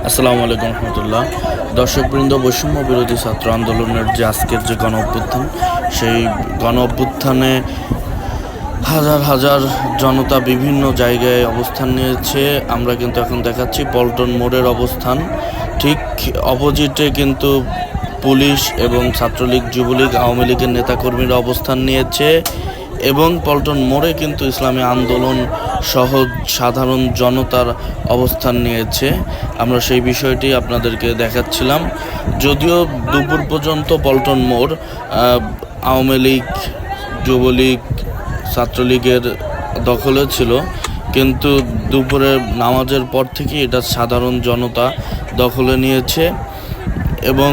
আসসালামু আলাইকুম রহমতুল্লাহ। দর্শকবৃন্দ, বৈষম্য বিরোধী ছাত্র আন্দোলনের যে আজকের যে গণ অভ্যুত্থান, সেই গণ অভ্যুত্থানে হাজার হাজার জনতা বিভিন্ন জায়গায় অবস্থান নিয়েছে। আমরা কিন্তু এখন দেখাচ্ছি পল্টন মোড়ের অবস্থান। ঠিক অপোজিটে কিন্তু পুলিশ এবং ছাত্রলীগ, যুবলীগ, আওয়ামী লীগের নেতাকর্মীরা অবস্থান নিয়েছে এবং পল্টন মোড়ে কিন্তু ইসলামী আন্দোলন সহ সাধারণ জনতার অবস্থান নিয়েছে। আমরা সেই বিষয়টি আপনাদেরকে দেখাচ্ছিলাম। যদিও দুপুর পর্যন্ত পল্টন মোড় আওয়ামী লীগ, যুবলীগ, ছাত্রলীগের দখলে ছিল, কিন্তু দুপুরে নামাজের পর থেকে এটা সাধারণ জনতা দখলে নিয়েছে এবং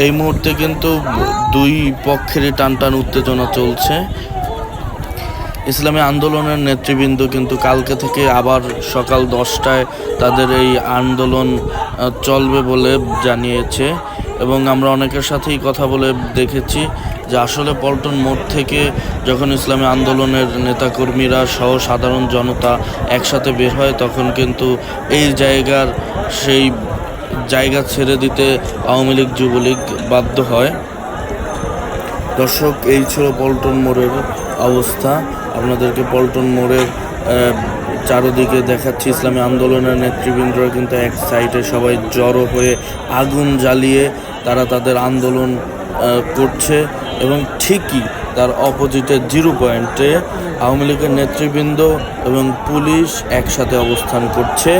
এই মুহূর্তে কিন্তু দুই পক্ষেরই টানটান উত্তেজনা চলছে। ইসলামী আন্দোলনের নেতৃবৃন্দ কিন্তু কালকে থেকে আবার সকাল 10টায় তাদের এই আন্দোলন চলবে বলে জানিয়েছে এবং আমরা অনেকের সাথেই কথা বলে দেখেছি যে আসলে পল্টন মোড় থেকে যখন ইসলামী আন্দোলনের নেতাকর্মীরা সহ সাধারণ জনতা একসাথে বের হয়, তখন কিন্তু এই সেই জায়গা ছেড়ে দিতে আওয়ামী লীগ, যুবলীগ বাধ্য হয়। দর্শক, এই ছিল পল্টন মোড়ের অবস্থা। আপনাদেরকে পল্টন মোড়ের চারদিকে দেখাচ্ছি। ইসলামী আন্দোলনের নেতৃবৃন্দরা কিন্তু এক সাইডে সবাই জড়ো হয়ে আগুন জ্বালিয়ে তারা তাদের আন্দোলন করছে এবং ঠিকই তার অপোজিটে 0 পয়েন্টে আওয়ামী লীগের নেতৃবৃন্দ এবং পুলিশ একসাথে অবস্থান করছে।